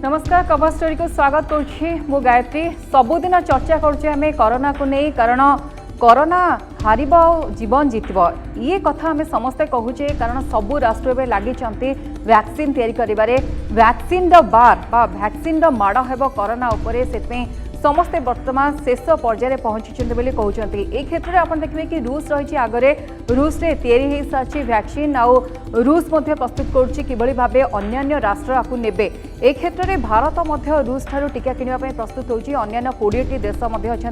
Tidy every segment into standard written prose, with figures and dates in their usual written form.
नमस्कार cover story को स्वागत करुँ गायत्री। सबुदिन चर्चा करें कोरोना को नहीं, कारण कोरोना हार जीवन जीत ये कथा आम समस्ते कहूचे, कारण सबू राष्ट्र में लगी वैक्सीन तैयारी करिबारे। वैक्सीन बार बा वैक्सीन माड़ हेब कोरोना उपरे, से समस्ते वर्तमान शेष पर्यायर पहुंची कहते। ए क्षेत्र में आप देखिए कि रूस रही आगरे, रूस रे तैयारी हो सारी वैक्सीन आउ रूस प्रस्तुत करुच्ची किभली भाबे अन्य राष्ट्र आपको नेबे। ए क्षेत्र में भारत रूस ठारू टीका किनिबा प्रस्तुत होची। अन्य 20टी देश अच्छा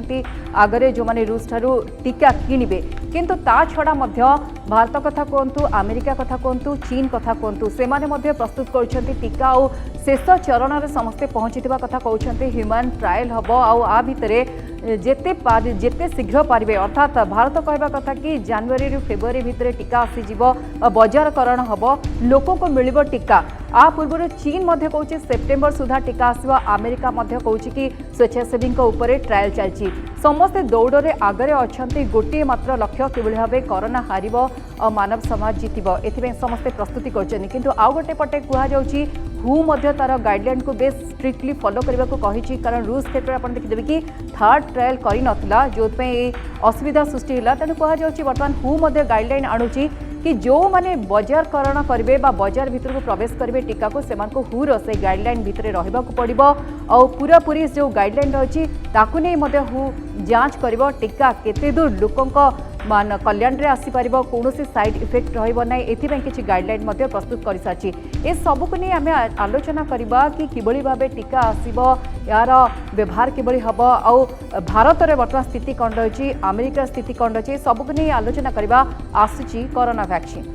आगरे जो माने रूस ठारू टीका किनिबे, किंतु ता छड़ा भारत कथा कहतु, अमेरिका कथा कहतु, चीन कथा कहतु, से माने प्रस्तुत कर टीका और शेष चरण में समस्ते पहुंची कथा कहते। ह्यूमन ट्रायल हम आ भितर जेते शीघ्र पारे, अर्थात भारत कहवा कथा कि जनवरी रु फेब्रुआरी भितर टीका आसीज, बजारकरण हम, लोक को मिल टीका। आ पूर्व चीन कहूँ सेप्टेम्बर सुधा टीका आसवा, अमेरिका कहूँ कि स्वेच्छासेवी ट्रायल चलती। समस्ते दौड़े आगरे अच्छा, गोटे मात्र लक्ष्य किभली भाव कोरोना हार और मानव समाज जीतब, ए समस्ते प्रस्तुति कर। आउ गोटे पटे कहुच्छी हु तार गाइडलाइन को बेस स्ट्रिक्टली फॉलो करने को कही, कारण रूस क्षेत्र में आप देखिए कि थर्ड ट्रायल करनला जो असुविधा सृष्टि है। तेणु कहुच्छी बर्तमान हु गाइडलाइन आणुची कि जो माने बजारकरण करेंगे बजार भितर को प्रवेश करेंगे टीका को, सेमानको हुर से गाइडलाइन भितर रहा पड़ो और पूरा पूरी जो गाइडलाइन रही ताकू नहीं हु जांच कर टीका केते दूर लोकों मान कल्याण रे आसीपर, कौन साइड इफेक्ट रहा एथिपाई किसी गाइडलाइन प्रस्तुत कर सारी। ए सबको नहीं आम आलोचना करवा कि किभली भाव टीका आसीब, यार व्यवहार किभली हम, आउ भारत में वर्तमान स्थिति कौन रही, अमेरिका स्थिति कौन रही, सबको नहीं आलोचना करवा आसूची कोरोना वैक्सीन।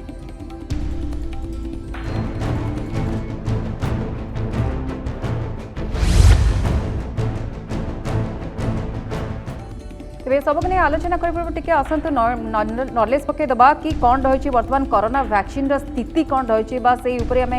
तेज सबको नहीं आलोचना करके आसतु नॉलेज पकईदबा कि कौन रही वर्तमान कोरोना वैक्सीन स्थिति कौन रही, से आम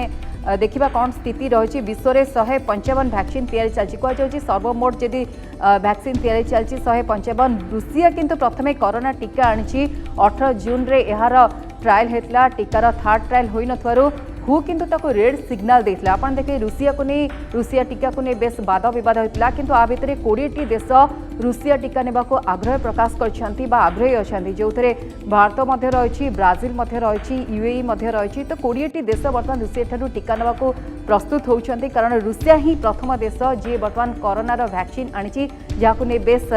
देखा कौन स्थिति रही। विश्व में 155 वैक्सीन तैयारी चलती कहुच्छी, सर्वमोट जदि वैक्सीन तैयारी चलती 155। रूसिया किंतु प्रथमे कोरोना टीका आनी 18 जून रे यार ट्रायल होता, टीकार थर्ड ट्रायल हो न हु किंतु ताको रेड सिग्नल देता। आप देखिए रूसिया को नहीं, रूसिया टीका को नहीं बेस वाद विवाद होता, किंतु आ भितर 20टी देश रूसिया टीका नेबा को आग्रह प्रकाश करछंती बा आग्रही अछंती, जो भारत मध्य रही, ब्राजिल मध्य रही, यूएई मध्य रही। तो 20टी देश वर्तमान रूसिया ठारू टीका नेबा को प्रस्तुत होउछंती, कारण रूसिया ही प्रथम देश जी वर्तमान कोरोनार वैक्सीन आनी, जहां नहीं बेस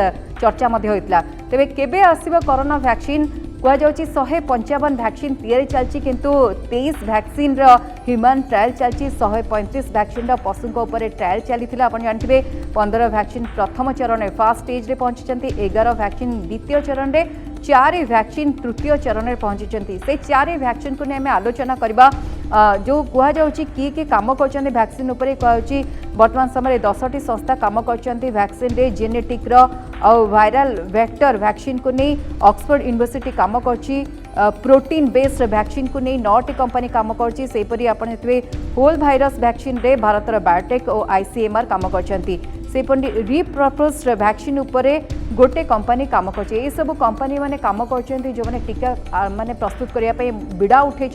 चर्चा मध्य होता। तेबे केबे आसीबो कोरोना वैक्सीन कहुच्छी 155 वैक्सीन तैयारी चलती, किंतु 23 वैक्सीन ह्यूमन ट्रायल चलती, 135 वैक्सीन पशुओं उपर ट्रायल चली। आप जानते 15 वैक्सीन प्रथम चरण में फास्ट स्टेज रे पहुंची, 11 वैक्सीन द्वितीय चरण में, 4 वैक्सीन तृतीय चरण में पहुंची। से 4 वैक्सीन को नहीं आलोचना करवा, जो कहुच्छी किए कम कर वैक्सीन उपर कहुच्छी वर्तमान समय 10टी संस्था कम कर वैक्सीन रे। जेनेटिक वायरल वेक्टर वैक्सीन को नहीं ऑक्सफोर्ड यूनिवर्सिटी कम कर, प्रोटीन बेस्ड वैक्सीन को नहीं 9टी कंपनी कम कर। आप होल भाइरस वैक्सीन रे भारत बायोटेक और आईसीएमआर कम कर। रिप्रपोज्ड वैक्सीन उपरे गोटे कंपनी कम कर। ये सब कंपनी माने कम कर जो मैंने टीका माने प्रस्तुत करने विड़ा उठे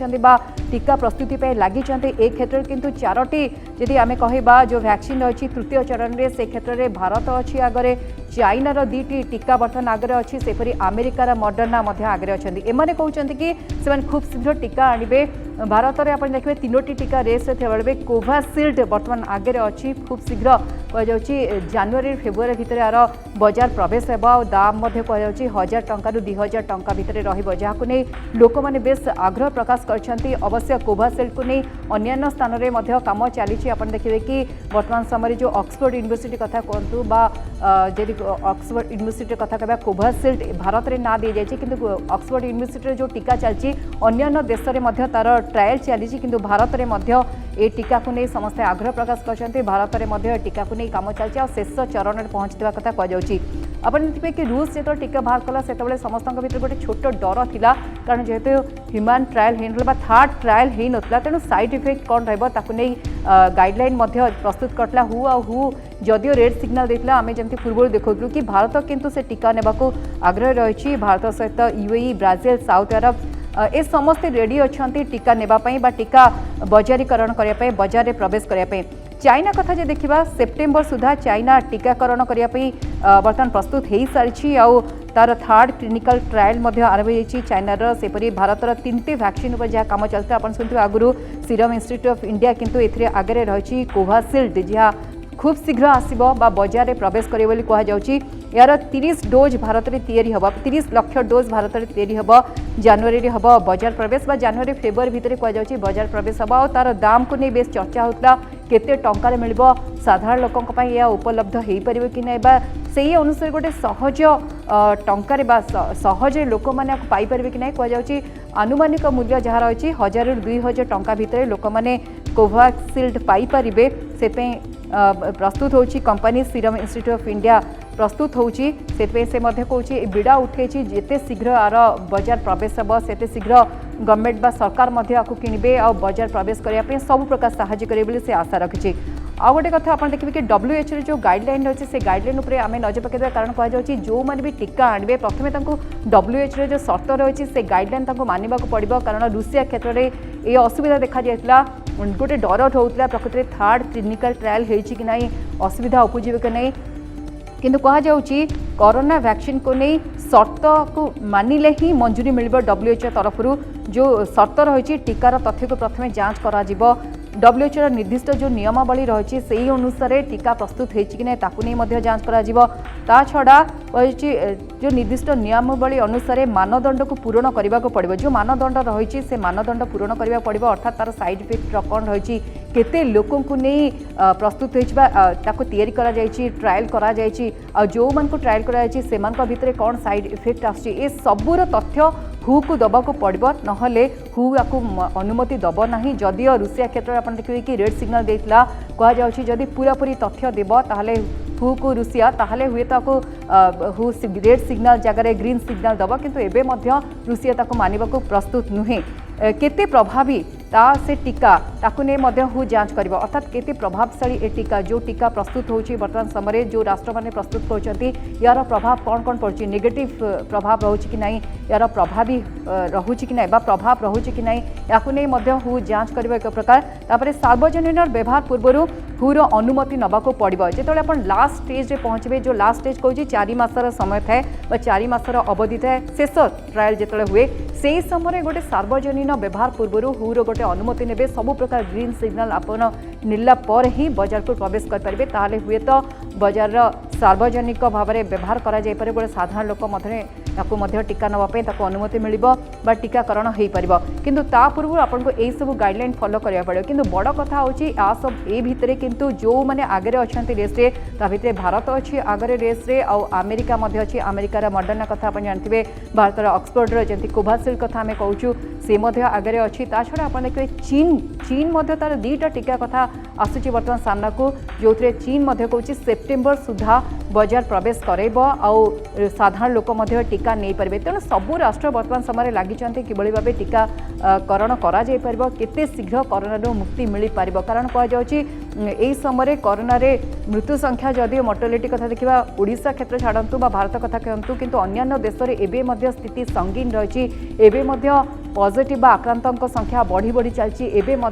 टीका प्रस्तुति लगी। ए क्षेत्र किंतु 4टी जदि आम कह जो वैक्सीन रही तृतीय चरण में, से क्षेत्र में भारत अच्छी आगरे, चाइनार 2टी टीका बर्तमान आगे अच्छी, सेपरी अमेरिकार मॉडर्ना आगे अच्छा। एमाने कहते कि से खूब शीघ्र टीका आणबे। भारत में आप देखिए 3टी टीका रेस बेले कोवाशील्ड बर्तमान आगे अच्छी, खूब शीघ्र कहुच्छी जनवरी फेब्रुआरी भितर यार बजार प्रवेश हो। दाम कहुच्छी 1000 टंका 2000 टंका भितर रहा नहीं लोक मैंने बेस आग्रह प्रकाश कर। अवश्य कोवाशील्ड को नहीं अन्य स्थान में कम चली। आप देखिए कि वर्तमान समय जो ऑक्सफोर्ड यूनिवर्सिटी कथा कहतु जदि ऑक्सफोर्ड यूनिवर्सिटी कथा कह कोवाशील्ड भारत में ना दी जाए, किंतु ऑक्सफोर्ड यूनिवर्सिटी जो टीका चलती अन्य देश में तार ट्रायल चली, किंतु भारत में ए टीका को नहीं समस्ते आग्रह प्रकाश कर। भारत में टीका को नहीं कम चलती और शेष चरण में पहुंचवा कथा कहुच्छी। आप देखिए कि रूस जो टीका बाहर कला से समस्त भर गोटे छोट डर थिला, कारण जेहेतु ह्यूमन ट्रायल हो थर्ड ट्रायल हो नाला, तेणु साइड इफेक्ट कौन रही गाइडलाइन प्रस्तुत करता। हु जदियो रेड सिग्नल देता, आम जमी पूर्व देखु कि भारत किंतु से टीका नेबा को आग्रह रही। भारत सहित यूएई, ब्राजिल, साउथ अरब ए समस्ते रेडी अच्छा टीका नेबाई टीका बजारीकरण करने, बजार में प्रवेश करने। चाइना कथा जे देखा सेप्टेम्बर सुधा चाइना टीकाकरण करने बर्तमान प्रस्तुत हो सारी आउ तार थर्ड क्लिनिकल ट्रायल आरंभ हो चाइनार सेपरी भारतर 3टी वैक्सीन पर जहाँ कम चलता आप शुणुवे आगु सीरम इंस्टीट्यूट ऑफ इंडिया किंतु ए आगे रही कोविशील्ड जहाँ खूब शीघ्र आसब बजार में प्रवेश करे बोली कहुच्छी यार 30 डोज भारत में तैयारी हम 30 लाख डोज भारत में तैयारी हम जनवरी हम बजार प्रवेश जनवरी फेब्रुआरी भितर कहुच्छी बजार प्रवेश हम और तार दाम को नहीं बेस चर्चा होता केते टंकार मिल साधारण लोकों यह उपलब्ध हो पार कि ना से अनुसार गोटे सहज टंकार सहज लोक मैंने पाइपर कि ना कहुच्छी आनुमानिक मूल्य जहाँ रही 1000 ରୁ 2000 टंका भितर लोक मैंने कोविशील्ड पाइपर से प्रस्तुत होची company serum institute of India प्रस्तुत होची से कहूँ बिड़ा उठे जिते शीघ्र आर बजार प्रवेश हम से शीघ्र गवर्नमेंट बा सरकार आपको किणवे आ बजार प्रवेश करने सब प्रकार साहाय्य करे से आशा रखी आउ गोटे कथा आप देखिए कि WHO जो गाइडलाइन रही है गाइडलाइन उपर आम नजर पकड़ कारण कहुच्छी जो मैंने भी टीका आणवे प्रथम WHO जो शर्त रही है गाइडलाइन मानवा पड़ो कारण रूसिया क्षेत्र में ये असुविधा देखा जाता गोटे डर होता प्रकृति में थर्ड क्लिनिकल ट्रायल हो ना असुविधा उपजीव कि नहीं किंतु कहुच्छी कोरोना वैक्सीन को नहीं शर्त को मानिले ही मंजूरी मिल WHO तरफ जो शर्त रही टीकार तथ्य को प्रथम जांच करा WHO निर्दिष्ट जो नियमावली रही से अनुसार टीका प्रस्तुत होनी जांच करा छड़ा जो निर्दिष्ट नियमावली अनुसार मानदंड को पूरण करने को पड़ो जो मानदंड रही से मानदंड पूरण करने पड़ो अर्थात तार साइड इफेक्ट कौन रही केते लोकों को नहीं प्रस्तुत होता ट्रायल करा जो मान को ट्रायल करा भितर कौन साइड इफेक्ट आसुची सबूर तथ्य हु को दबाक पड़ो नहले हु या अनुमति दब ना जदियो रूसिया क्षेत्र में आप देखिए कि रेड सिग्नल देता कहुच्छी जदि पूरापूरी तथ्य देव ताहले हु को रूसिया ताहले हुए ताको हु रेड सिग्नल जगह ग्रीन सिग्नल दब किंतु एबे मध्य रूसिया ताको मानिबा को प्रस्तुत नुहे केते प्रभावी ता से टीका ताकू नहीं मध्य हु जांच करिबो अर्थात केते प्रभावशाली ए टीका जो टीका प्रस्तुत होची वर्तमान समय जो राष्ट्र माने प्रस्तुत करछंती यार प्रभाव कौन कौन पड़ची नेगेटिव प्रभाव रहउची कि नहीं यार प्रभावी रहउची कि नहीं बा प्रभाव रहउची कि नहीं याकू नहीं मध्य हु जांच करिबो एक प्रकार तापरे सार्वजनिक व्यवहार पूर्व हुर अनुमति नबाको पड़ो जो अपन लास्ट स्टेज रे पहुँचे जो लास्ट स्टेज कहूँ 4 मासर समय थाए 4 मासर अवधि थाए शेष ट्रायल जो हुए से समय गोटे सार्वजनिक व्यवहार पूर्व हुर गोटे अनुमति ने सबु प्रकार ग्रीन सिग्नल आपन नेला पर ही बाजार को प्रवेश करेंगे ताहले हुए तो बाजार सार्वजनिक भाव में व्यवहार करा जाय पारे गोटे साधारण लोक मध्य टीका नापी अनुमति मिल टीकाकरण हो पार किंतु ता पूर्व आपको यही सब गाइडलाइन फॉलो करा पड़ो किंतु बड़ कथा होची आ सब ए भितरे किंतु जो मैंने आगे अच्छा रेस रे ता भितरे भारत अच्छी आगे रेस रे आ अमेरिका अच्छी अमेरिकार मॉडर्ना कथा आप जानते भारतर ऑक्सफोर्ड जमी कोविशील्ड कथा आम कहूँ सी आगे अच्छी ता छड़ा आप देखिए चीन तार 2टा टीका कथा आसूची बर्तमान सामना को जो चीन कहूँ सेप्टेम्बर सुधा बजार प्रवेश करेब आउ साधारण लोक टीका नहीं पारे तेणु सबू राष्ट्र बर्तमान समय लगी किभली भाव टीकाकरण करते शीघ्र कोरोना मुक्ति मिल पार कारण कहुच्छी समय कोरोना रे मृत्यु संख्या जदिव मोर्टालिटी कथा देखा ओडिशा क्षेत्र छाड़ू भारत कथा कहतु किंतु अन्य देश में एवं स्थिति संगीन रही पॉजिटिव आक्रांतों संख्या बढ़ी बढ़ी चलती एवं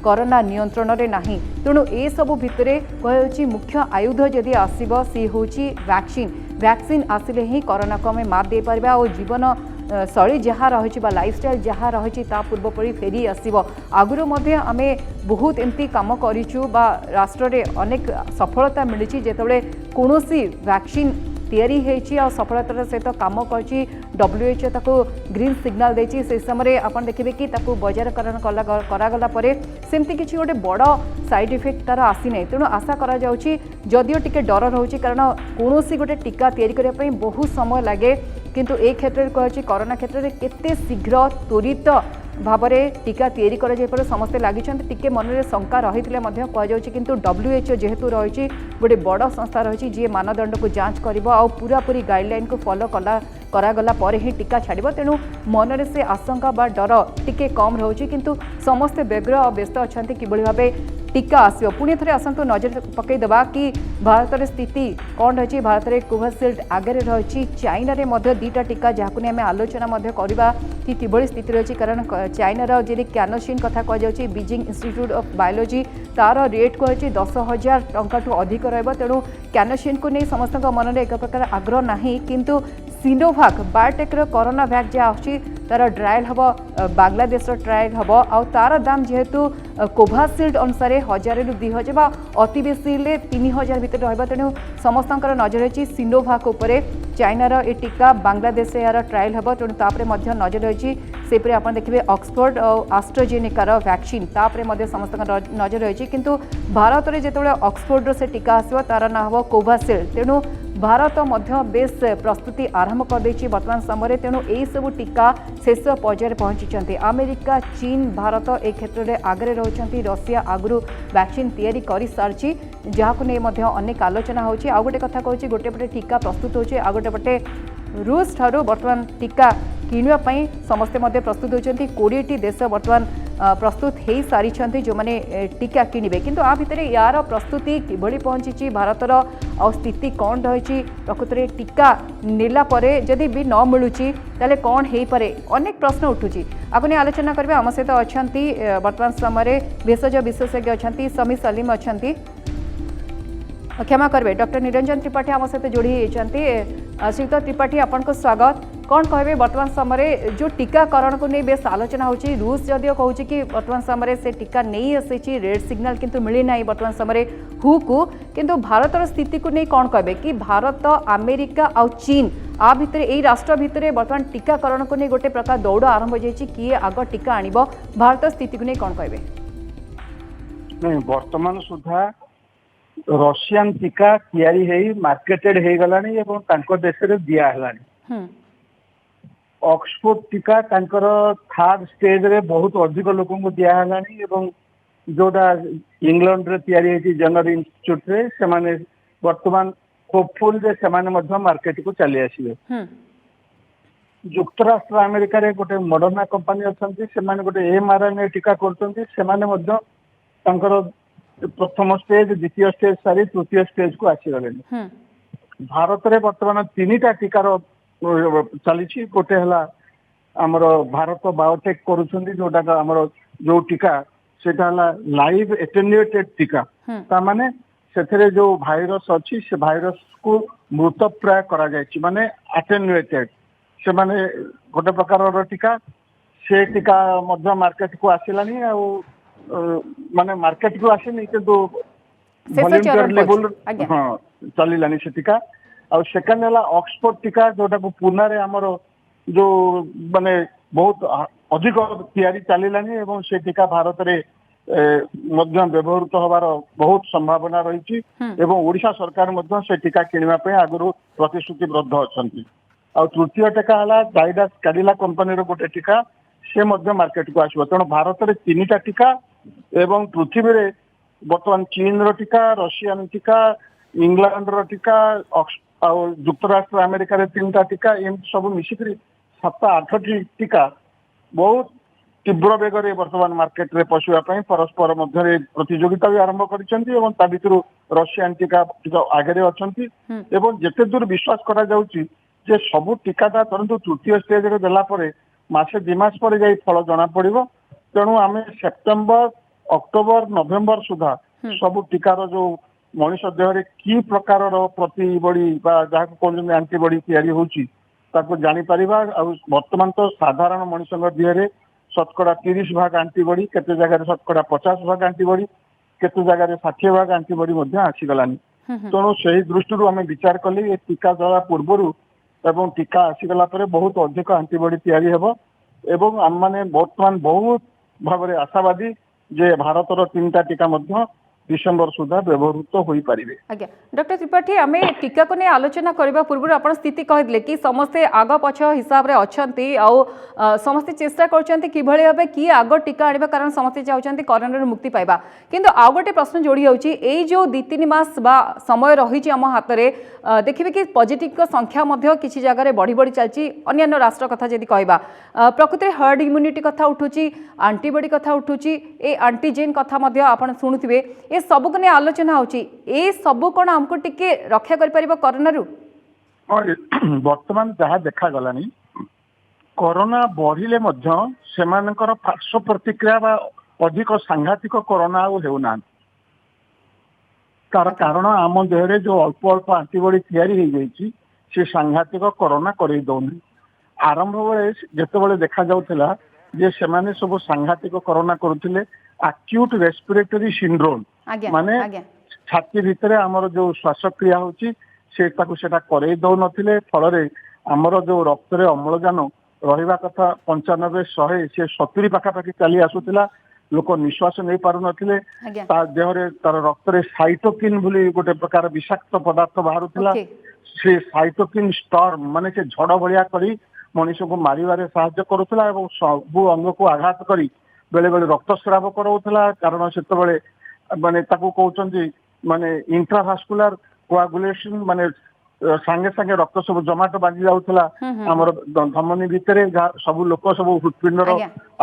कोरोना नियंत्रण में नहीं तेणु ए सबु भितर कहूँ मुख्य आयुध जदि आसब सी हूँ वैक्सीन आसिले ही कोरोना को आम मात दे पारिबा और जीवन शैली जहाँ रही लाइफस्टाइल जहाँ रही पूर्वपरी फेरी आसब आगुरी आम बहुत एमती कम करूँ राष्ट्र में अनेक सफलता मिली जिते कौन वैक्सीन तैयारी होती सफलतार सहित कम कर WHO ताको ग्रीन सिग्नल देती से समय आप देखिए कि बजारकरण करागला सेमती किसी गोटे बड़ साइड इफेक्ट तार आसी ना तेणु आशा करा जदियो टिके डर रोचे कारण कौन गोटे टीका तैयारी करने बहुत समय लगे किंतु ए क्षेत्र में कहूँ कोरोना क्षेत्र में केते शीघ्र त्वरित भाव में टीका तैयारी कर समस्ते लगी टिके मन में शंका रही कहुच्छी किंतु WHO जेहेतु रही गोटे बड़ संस्था रही जी मानदंड को जांच कर पूरापूरी गाइडलाइन को फॉलो करागला पर ही टीका छाड़ तेणु मन में से आशंका बा डर टिके कम रोचे किंतु समस्ते व्यग्र और व्यस्त अच्छा कि भाव टीका आसो पुणी थे आसतु नजर पकईदे कि भारत में स्थिति कौन रही भारत में कोविशील्ड आगे रही चाइना दुईटा टीका जहाँ नहीं आम आलोचना करवा कि किभली स्थिति रही कारण चाइनार जी कैनोशिन कथा कहुच्छी बीजिंग इंस्टीट्यूट ऑफ बायोलॉजी तार रेट कहुच्छी 10,000 टंका अधिक रेणु कैनोशिन को नहीं समस्त मन में एक प्रकार आग्रह ना किंतु सिनोभाक बायोटेक्र कोरोना भैक्स जहाँ आसी तार ट्रायल हम बांग्लादेश ट्रायल हम आ तार दाम जेहेतु कोविशील्ड अनुसार 1,000 ରୁ 2,000 अति बेसी 3,000 भितर रहा तेणु समस्त नजर रही सिनोभाक उपर चाइनार ए टीका बांग्लादेश यार ट्रायल हम तेणु तापर नजर रही सेपरी आप देखिए ऑक्सफोर्ड और आस्ट्राजेनेकार वैक्सीन तापर समस्त नजर रही किंतु भारत में जो ऑक्सफोर्ड से टीका आसो तार ना हम कोविशील्ड तेणु भारत मध्य बेस प्रस्तुति आरंभ कर देछि वर्तमान समय तेणु यही सब टीका शेष पर्यायर पहुंची अमेरिका चीन भारत ए क्षेत्र में आगे रही रशिया आगु वैक्सीन तैयारी कर सारी जहाँ नहीं अनेक आलोचना होची आ गोटे कथा कहूँ गोटे पटे टीका प्रस्तुत होचे आ गोटे पटे रूस ठारू वर्तमान टीका किणापी समस्ते प्रस्तुत होती 20टी देश वर्तमान प्रस्तुत हो सारी जो मैंने टीका किणवे किंतु आ भितर यार प्रस्तुति किभली पहुंची भारतर आ स्थिति कौन रही प्रकृत में टीका नेला परे जदि भी न मिलूची ताले कौन हो पारे अनेक प्रश्न उठुची आपने आलोचना करेंगे आम सहित अच्छा वर्तमान समय भेषज विशेषज्ञ अच्छा समी सलीम अच्छा क्षमा करेंगे डॉक्टर निरंजन त्रिपाठी आम सहित जोड़ी होती श्रीयुक्त त्रिपाठी आपन को स्वागत कौन कहे वर्तमान समय जो टीकाकरण को नहीं बेस आलोचना होची रूस जदियो कहूँ कि वर्तमान समय से टीका नहीं आसी रेड सिग्नल किंतु मिली ना वर्तमान समय हु को किंतु भारतर स्थिति को नहीं कौन कहे कि भारत अमेरिका आ चीन आ भितर यही राष्ट्र भितर वर्तमान टीकाकरण को नहीं गोटे प्रकार दौड़ आरंभ हो जाए किए आग टीका आणिब भारत स्थिति को नहीं कौन कहे नहीं वर्तमान सुधा रशियन टीका तैयारी है मार्केटेड हो गलानी एवं तांको देश रे दिया हलानी ऑक्सफोर्ड टीका तांकर थर्ड स्टेज रे बहुत अधिक लोगों को दिया हलानी एवं जोटा इंग्लैंड रे तैयारी है जनरल इंस्टीट्यूट रे से माने वर्तमान होपफुल जे से माने मध्य मार्केट को चली आसीबे युक्तराष्ट्र अमेरिका रे गोटे मॉडर्ना कंपनी अछंती से माने गोटे एमआरएनए टीका करछंती से माने मध्य तांकर प्रथम स्टेज द्वितीय स्टेज सारी तृतीय स्टेज को आसी गले भारत रे वर्तमान 3टा टीकार चली गोटे है आमर भारत बायोटेक करुछंती जोटा आमर जो टीका सेटा लाइव एटेन्यूएटेड टीका ता माने सेथरे जो भाइरस अच्छी से भाइरस को मृतप्राय करा जायछि माने एटेन्यूएटेड से माने गोटे प्रकार टीका से टीका मध्य मार्केट को आसिलानी आ माने मार्केट को आसीनी किंतु वॉलंटियर लेवल हाँ चलिलानी से टीका और सेकंड है ऑक्सफोर्ड टीका जोटा को पुणे रे हमर जो माने बहुत अधिक तैयारी चलिलानी एवं से टीका भारत रे मध्य व्यवहृत होबार बहुत संभावना रही एवं ओडिशा सरकार मध्य से टीका किणवा पे आगु प्रतिश्रुतिबद्ध अछंती और तृतीय टीका है जाइडस कैडिला कंपनी रो गोटे टीका से मध्य मार्केट को आसो तेणु भारत में 3टा टीका एवं पृथ्वी रे वर्तमान चीन रो टीका रशियन टीका इंग्लैंड रो टीका और युक्तराष्ट्र अमेरिका रे 3टा टीका एम सब मिसिक 7-8टी टीका बहुत तीव्र बेगर वर्तमान मार्केट रे पशुवाई परस्पर मध्य प्रतियोगिता भी आरंभ कर रशियन टीका आगे अच्छा एवं जिते दूर विश्वास करा जाउची जे सबु टीकाटा तुरंत तृतीय स्टेज रे देला परे मासे 2 मास पर जाई फल जना पड़िबो तेणु आम सेप्टेम्बर अक्टोबर नवेम्बर सुधा सबु टीकार जो मनीष देह कि प्रकार प्रतिबड़ी जहाँ कहते आंटीबड़ी तैयारी होची ताको जानी परिबा वर्तमान तो साधारण मनीष देह शतकड़ा 30 भाग आंटीबड़ी केते जगह शतकड़ा 50 भाग आंटीबड़ी केते जगह 60 भाग आंटीबड़ी आसीगलानी तेणु से दृष्टि आम विचार कले ये टीका दवा पूर्व एवं टीका आसीगला बहुत अधिक आंटीबड़ी तैयारी हेबो एवं आम मैंने वर्तमान बहुत भाव आशावादी जे भारतर 3टा टीका मध्य डिसेम्बर सुधा व्यवहृत हो पारे। आज्ञा डॉक्टर त्रिपाठी आम टीका को नहीं आलोचना करने पूर्व आप स्थिति कहते कि समस्ते आग पछ हिसाब से अच्छा समस्ते चेष्टा कर भाव किए आग टीका आने कारण समस्ते चाहते कोरोना मुक्ति पाइबा किंतु आउ गोटे प्रश्न जोड़ी होची जो 2-3 मास बा समय रही आम हाथ में देखिए कि पॉजिटिव संख्या किसी जगह बढ़ी बढ़ी चलती अन्य राष्ट्र कथा जदि कहबा प्रकृत हर्ड इम्यूनिटी कथा उठुची आंटीबॉडी कथा उठुची ए आंटीजेन कथा आपण शुणुवे ए सब को नहीं आलोचना होची ए सब कौन हमको टिके रक्षा कर परिबो कोरोना रु वर्तमान जहाँ देखा गलानी कोरोना बढ़िले मध्य सेमानकर पार्श्व प्रतिक्रिया बा अधिक सांघातिक कोरोना होना तार कारण आम देहरे जो अल्प अल्प आंटीबॉडी तैयारी हो जाइए से सांघातिक कोरोना करे दौनी आरंभ बेले जिते देखा जाउथिला जे सेमाने सब सांघातिक कोरोना करुथिले एक्यूट रेस्पिरेटरी सिंड्रोम माने छाती भितर आमर जो श्वासक्रिया होची सेटा करे दौ नथिले फल आमर जो रक्त रे अम्लजान रहिबा कथा 95-100 से 70 पाखापाखि चली आसुथिला लोक निश्वास नहीं पारु नथिले देहरे तार रक्त रे साइटोकिन बोली गोटे प्रकार विषाक्त पदार्थ बाहरुथिला से साइटोकिन स्टॉर्म माने से झड़ भलिया करी मनीष को मारिबारे सहायता करुथिला एवं सबु अंग को आघात करी बेले बेले रक्तस्राव कराउथिला कारण सेतबेले माने ताकू कहउचंती माने इंट्राभास्कुलर कोआगुलेशन माने सांगे सांगे रक्त सब जमाट बांधी जाउथिला हमर धमनी भितरे सब लोक सब हृदपिंडर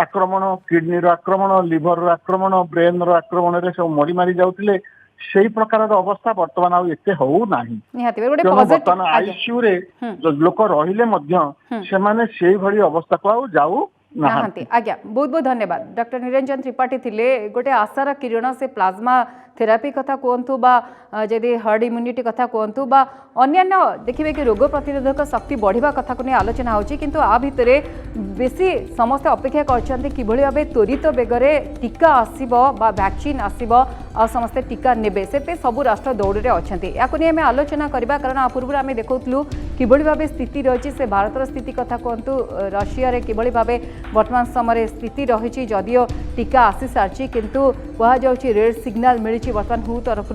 आक्रमण किडनी आक्रमण लिवर आक्रमण ब्रेन आक्रमण रे सब मरी मारी जाउथिले सेही प्रकार अवस्था वर्तमान आउ एते हो नाही वर्तमान आईसीयू रे लोक रहिले मध्य सेमाने सेही भली अवस्था को आउ जाऊ नहांती। आज्ञा बहुत बहुत धन्यवाद डॉक्टर निरंजन त्रिपाठी थिले गोटे आशार किरण से प्लाज्मा थेरापी कथा कहतु बा जदि हर्ड इम्यूनिटी कथा कहतु बा अन्यान्य देखिए कि रोग प्रतिरोधक शक्ति बढ़िया कथा को नहीं आलोचना होची किंतु आ भितरे बेसी समस्त अपेक्षा करछन्ते किभଳି भाबे त्वरित बेगरे टीका आसीबो बा वैक्सीन आसीबो आ समस्त टीका नेबे से सब राष्ट्र दौड़े अछन्ते याको नहीं आमे आलोचना करबा कारण आ पूर्व आमे देखौतलु किभଳି भाबे स्थिति रही से भारतर स्थिति कथा कहतु रशिया रे किभଳି भाबे वर्तमान समय स्थिति रही जदियो टीका आसी सारी किंतु कह जाउची रेड सिग्नल मिली वर्तमान हु तरफ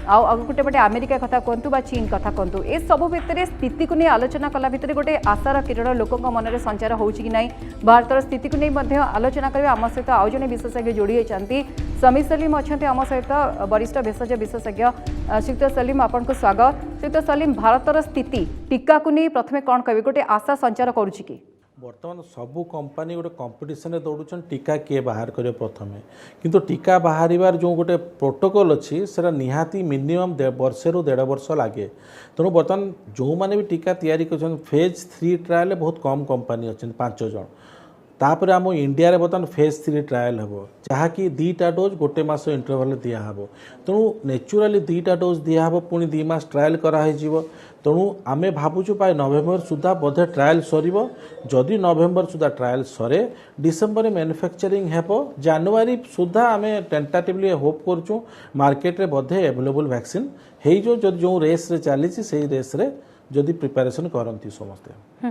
आउ गोटे पटे अमेरिका कथा कहतु बा चीन कथा कहतु ए सब भितर स्थिति को नहीं आलोचना कला भितर गोटे आशार किरण लोकों मन में संचार होउची कि नहीं भारतर स्थिति को नहीं आलोचना करें आम सहित आउ जने विशेषज्ञ जोड़ी होती समीर सलीम अच्छा आम सहित वरिष्ठ भेषज विशेषज्ञ श्रीयुक्त सलीम आपको स्वागत श्रीयुक्त सलीम भारतर स्थिति टीका को नहीं प्रथमे कौन कहे गोटे आशा संचार करुच्ची कि बर्तमान सबू कंपानी गोटे कंपिटिशन रे दौड़ुछन टीका किए बाहर करियो प्रथमे किंतु टीका बाहरिबार जो गोटे प्रोटोकॉल अच्छी सेटा निहाती मिनिमम वर्षे रु 1.5 वर्ष लागे तेणु बर्तमान जो माने भी टीका तैयारी कर फेज 3 ट्रायल बहुत कम कंपानी अच्छे 5 जन तापर आम इंडिया रे बर्तमान फेज 3 ट्रायल हम जहाँकि 2टा डोज गोटे मास इंटरवल दिहब तेणु नेचुराली 2टा डोज दिहब पुणी 2 मास ट्रायल कराई तेणु आमे भावुँ प्राय नवेम्बर सुधा बोधे ट्रायल सर जदि नवेम्बर सुधा ट्रायल सरे डिसेम्बर मैन्युफैक्चरिंग हेब जनवरी सुधा आमे टेंटाटिवली होप करूँ मार्केट रे बोधे अवेलेबल वैक्सीन हो जो रेस रे चली से रेस रे जदि प्रिपेरेसन करती समस्ते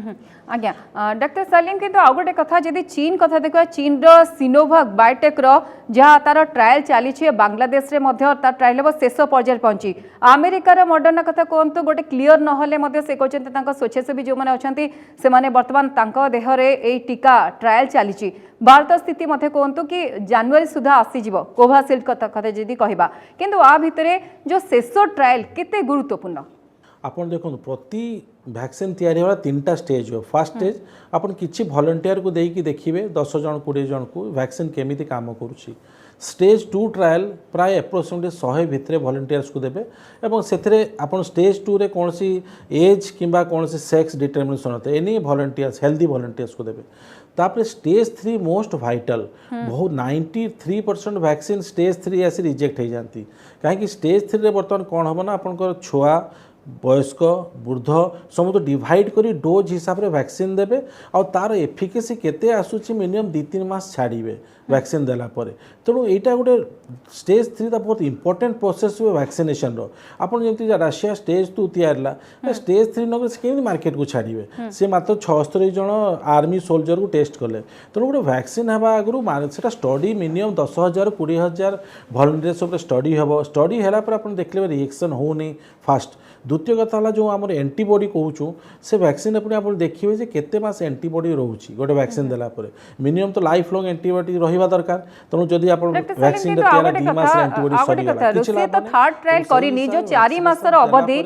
आज्ञा डॉक्टर सलीम किंतु आउ गोटे कथा जदि चीन कथा देखा चीन रो सिनोवाक बायोटेक रो जहाँ तार ट्रायल चली बांग्लादेश रे मध्य तार ट्रायल हम शेष पर्यायर पहुंची अमेरिकार मॉडर्ना कथा कहतु गोटे क्लीयर नहले से कहते स्वेच्छासेवी जो मैंने अच्छा से बर्तमान देहरे ए टीका ट्रायल चली भारत स्थिति मध्य कहतु कि जनवरी सुधा आसीजिव कोवाशील्ड कथा जदि कहबा किंतु आ भितरे जो शेष ट्रायल केते गुरुत्वपूर्ण आपन देखो प्रति वैक्सीन तैयारी वाला 3टा स्टेज हो फर्स्ट स्टेज आपन किछि वॉलंटियर को देकी देखिबे 10 जन 20 जन को वैक्सीन केमिति काम करूछि स्टेज 2 ट्रायल प्राय एप्रोक्सीमेटली 100 भितरे वॉलंटियर्स को देबे एवं सेथरे आपन स्टेज 2 रे कोनसी एज किंबा कोनसी सेक्स डिटरमिनेशन होते एनी वॉलंटियर्स हेल्दी वॉलंटियर्स को देबे तापर स्टेज 3 मोस्ट वाइटल बहुत 93% वैक्सीन स्टेज 3 आसी रिजेक्ट हो जाती कहीं स्टेज 3 रे बर्तमान कौन हम ना आपन छुआ वयस्क वृद्ध समस्त डिवाइड करी डोज हिसाब रे वैक्सीन देबे और तार एफिकेसी केते आसुची मिनिमम 2-3 मास छाड़ीबे वैक्सीन देला परे तेणु यहाँ गोटे स्टेज 3 ता बहुत इंपोर्टेंट प्रोसेस हुए वैक्सीनेशन रो आपन जंती रशिया स्टेज 2 तैयारला स्टेज 3 नगर से केमी मार्केट को छाड़िबे से मात्र 76 जन आर्मी सोल्जर को टेस्ट कले तेणु गोटे वैक्सीन हवा आगु सेटा स्टडी मिनिमम 10,000 20,000 वॉलंटियर्स उपर स्टडी हेबो स्टडी हैला पर आपन देखले रिएक्शन होनी फास्ट द्वितीय कथा है जो आम एंटीबॉडी कहूँ से वैक्सीन अपनी आप देखिए जे केते मास एंटीबॉडी रोचे गोटे वैक्सीन देला परे मिनिमम तो लाइफ लॉन्ग एंटीबॉडी रहिबा दरकार तेणु जदि आप वैक्सीन देला 2 मास एंटीबॉडी सरी तो थर्ड ट्रायल करनी जो 4 मासर अवधि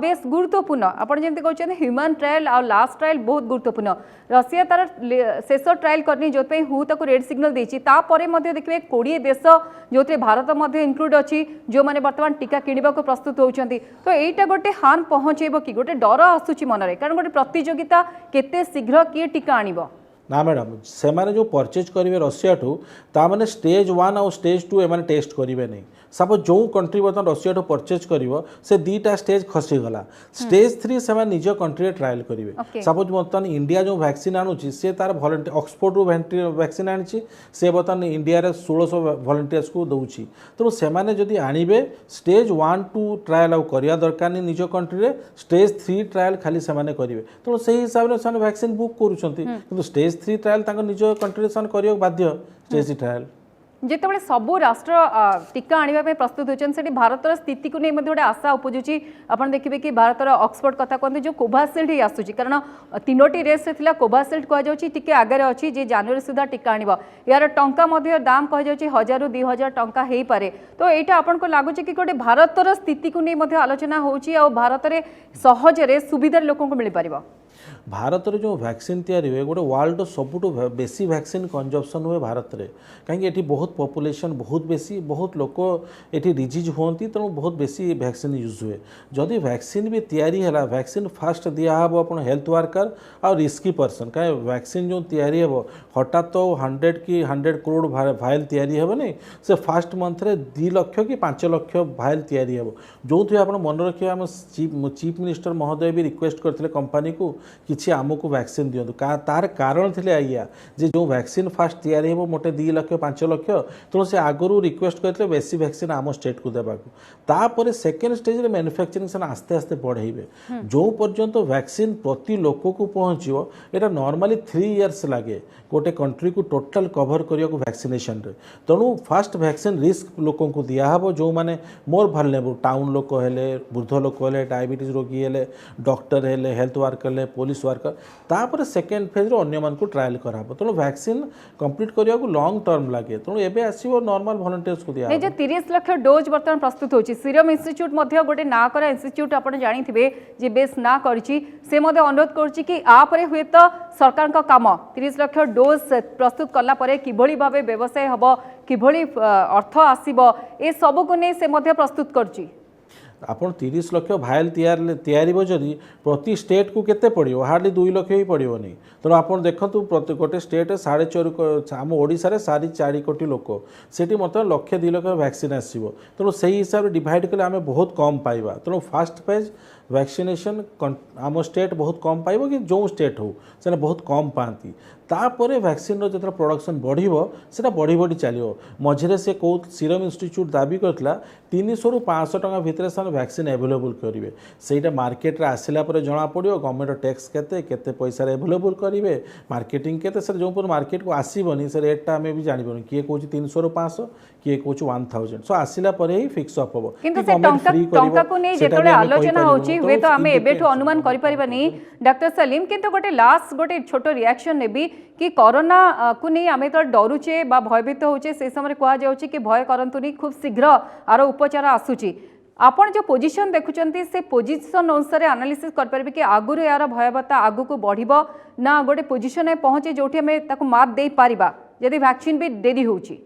बेस गुरुत्वपूर्ण आपण जेंति कहछन ह्यूमन ट्रायल और लास्ट ट्रायल बहुत गुरुत्वपूर्ण रशिया तार शेष ट्रायल करनी जो हु तक रेड सिग्नल देछि तापरे मध्ये देखिबे 20 देश जो भारत मध्ये इंक्लूड अछि जो माने वर्तमान टीका किनिबा को प्रस्तुत होउछंती तो एटा गोटे हान पहुँचेब कि गोटे डर आसूची मनरे कारण गोटे प्रतियोगिता केते शीघ्र किए टीका आनिबो ना मैडम से माने जो परचेज करेंगे रशिया ठू ता माने स्टेज 1 और स्टेज 2 एमाने टेस्ट करेंगे नहीं सपोज जो कंट्री बर्तमान रशिया ठू परचेज करिवो से 2टा स्टेज खसीगला स्टेज 3 से माने निज कंट्री ट्रायल करेंगे सपोज बर्तमान इंडिया जो वैक्सीन आणुची से तार वॉलंटियर ऑक्सफोर्ड रू वैक्सीन आनी से बर्तमान इंडिया रे 1600 वॉलंटियर्स को दउची तो से माने जदी आनिबे स्टेज 1-2 ट्रायल आउ करिया दरकार नहीं निज कंट्री रे स्टेज 3 ट्रायल खाली से माने करिवे तो सही हिसाब रे से वैक्सीन बुक करूछंती किंतु स्टेज 3 ट्रायल तांको निज कंट्री सन करियो बाध्य स्टेज ट्रायल जिते सबू राष्ट्र टीका आने प्रस्तुत होती से भारत स्थिति को नहीं गोटे आशा उपजुची आपड़ देखिए कि भारत ऑक्सफोर्ड कथा कहते जो कोवाशील्ड ही आसूची कारण 3टी रेस थी कोवाशील्ड कहुच्छी टी आगे अच्छी जे जनवरी सुधा टीका आने यार टंका दाम कहुच्छी 1,000 ରୁ 2,000 टंका हो पारे तो यहाँ आपको लगुच कि गोटे भारतर स्थिति को नहीं आलोचना होची भारत में सहजरे सुविधा लोक मिल पार भारत रे जो वैक्सीन तैयारी हुए गोटे वर्ल्ड सबुठ बेसी वैक्सीन कंजप्शन हुए भारत में कहीं ये बहुत पॉपुलेशन बहुत बेसी बहुत लोक ये डिजीज होती तेणु बहुत बेसी वैक्सीन यूज हुए जदि वैक्सीन भी तैयारी है वैक्सीन फास्ट दिहब आप हेल्थ वर्कर और रिस्की पर्सन कहीं वैक्सीन जो तैयारी हे हठात तो 100 कि 100 करोड़ भाइल तैयारी हे नहीं से फास्ट मंथ रे 2 लाख कि 5 लाख भाइल तैयारी हे जो थी आप मन रखिए आम चीफ मिनिस्टर महोदय भी रिक्वेस्ट करते कंपनी को किसी आमको वैक्सीन दिंतु तार कारण थे आइया जे जो वैक्सीन फास्ट तैयारी हे मोटे 2 लाख 5 लाख तेणु से आगु रिक्वेस्ट करते बेसी वैक्सीन आम स्टेट को देवाक तापर सेकेंड स्टेज रे मैन्युफैक्चरिंग से आस्ते आस्ते बढ़ेबे जो पर्यंत वैक्सीन प्रति लोक को पहुँचो यहाँ नॉर्मली 3 इयर्स लगे गोटे कंट्री को टोटल कवर करने को वैक्सीनेशन रे तेणु फास्ट वैक्सीन रिस्क लोक को दिहब जो मैंने मोर भालनेबल टाउन लोक हेले वृद्ध लोक हेले डायबिटीज रोगी हेले डॉक्टर हेले हेल्थ वर्कर हेले पुलिस वर्कर तापर सेकेंड फेज रो अन्य मान को ट्रायल कराबो तेणु वैक्सीन कंप्लीट करने को लॉन्ग टर्म लगे तेणु एबे आसीबो नॉर्मल वॉलंटियर्स को दिया जे 30 लाख डोज वर्तमान प्रस्तुत होची सीरम इंस्टीट्यूट मध्ये गोटे ना करा इंस्टीट्यूट आपण जानिथिबे जे बेस ना करची से मध्ये अनुरोध करची कि आप रे हुए तो सरकार का काम 30 लाख डोज प्रस्तुत कला परे किभली भाबे व्यवसाय हबो किभली अर्थ आसीबो ए सब को नै से मध्ये प्रस्तुत करची आपन 30 लाख भाइल तैयारी जदि प्रति स्टेट को केते पड़ो हार्डली 2 लाख ही पड़ो नहीं तेणु आप देखु प्रति गोटे स्टेट 4.5 आम ओडिशा रे 4.5 कोटी लोक सेठी मतलब 1,00,000 2 लाख वैक्सीन आसो तेणु से हिसाब से डिवाइड कले आम बहुत कम पाइबा तेणु फास्ट फेज वैक्सीनेशन आम स्टेट बहुत कम पाइब कि जो स्टेट हो से बहुत कम पाती तापर वैक्सीन जो प्रोडक्शन बढ़ो से बढ़ी बढ़ी चलो मझे से कौ सीरम इंस्टीट्यूट दाबी करता 300 ରୁ 500 टका भितर से वैक्सीन एवेलेबल करेंगे से मार्केट रे आसला जना पड़ो गवर्नमेंट टैक्स केते पैसा एवेलेबल करेंगे मार्केटिंग केते सर जो मार्केट को आसबनी से रेटा आम भी जानबनी किए कौन 300 ରୁ 500 किए कौन 1000 सो आसला ही फिक्स अप हम हुए तो आम एबेठू अनुमान करें डॉक्टर सलीम किंतु गोटे लास्ट गोटे छोट रिएक्शन नेबी कि कोरोना को नहीं आम तो डरुचे भयभीत होचे से समय कहुच्छे कि भय करतुनी खूब शीघ्र आर उपचार आसूची आपण जो पोजिशन देखुंत से पोजिशन अनुसार एनालिसिस करें कि आगुरी यार भयावहता आगु को बढ़िबो ना गोटे पोजिशन पहुँचे जो आम मात दे पारिबा यदि वैक्सीन भी डेरी होची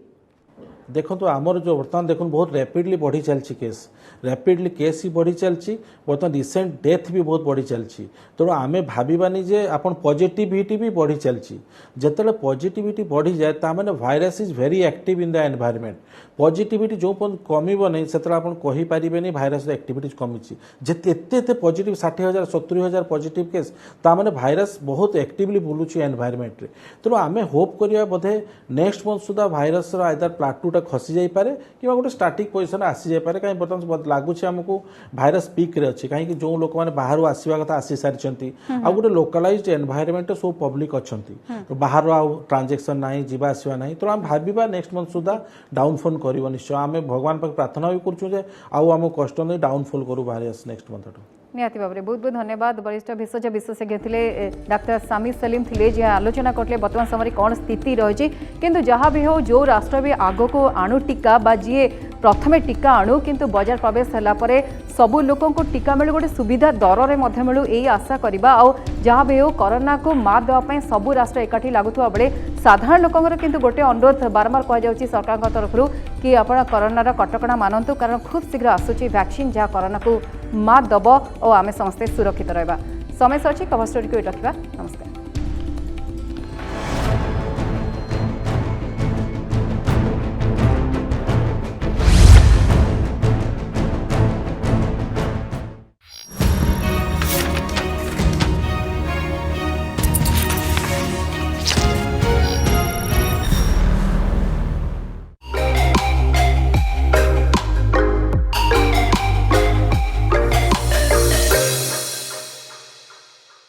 देखो आमर जो बर्तमान देखो बहुत रैपिडली बढ़ी चलती केस रैपिडली केस ही बढ़ी चलती बर्तमान रिसेंट डेथ भी बहुत बढ़ी चलती तेणु आम भावानी जे आपन पॉजिटिविटी भी बढ़ी चलती जिते पॉजिटिविटी बढ़ी जाए ताने virus is very active in the environment positivity जो कमिब नहीं से कहींपारे भाइरस एक्टिविटी कमी जिते पॉजिटिव 60,000 70,000 पॉजिटिव केस ताने भाइरस बहुत एक्टिवली बुलूची एनवायरमेंट तेणु आम होप करिया बोधे नेक्स्ट मंथ सुधा भाइरस आइदर प्लाटूटा खसी जापे कि गोटे स्टाटिक पोजिशन आसी जापे कहीं बर्तमान लगुच आमको भाइरस पीक रे अच्छे कहीं जो लोक मैंने बाहर आसवा कथा आसी सारी आ गोटे लोकालाइज एनवायरमेंट सब पब्लिक अच्छा बाहर आउ ट्रांजेक्शन ना जीवा आसवा ना तो आम भावा नेक्स्ट मंथ सुधा डाउनफॉल कर निश्चय आम भगवान पाक प्रार्थना भी करूँ आम कष्ट नहीं डाउनफॉल करूँ भाइरस नेक्स्ट मंथ निहाती भाव में बहुत बहुत धन्यवाद वरिष्ठ भेषज विशेषज्ञ थे डाक्टर सामी सलीम थे जहाँ आलोचना करते बर्तमान समय कौन स्थिति रही किंतु जहाँ भी हो जो राष्ट्र भी आग को आणु टीका बा जी प्रथमे टीका आणु किंतु बजार प्रवेश है सबू लोक टीका मिलू गोटे सुविधा दर में मिलू यही आशा करवा आउ जहाँ भी हो कोरोना को मात देवाई सबू राष्ट्र एकाठी लगुवा बेले साधारण लोकंर किंतु गोटे अनुरोध बारंबार कहुच्छी सरकार तरफ कि आपण कोरोनार कटकणा मानतु कारण खूब शीघ्र आसूची वैक्सीन जहाँ कोरोना को मात दब और आम समस्ते सुरक्षित रहा समय सर कवर स्टोरी को रखा नमस्कार।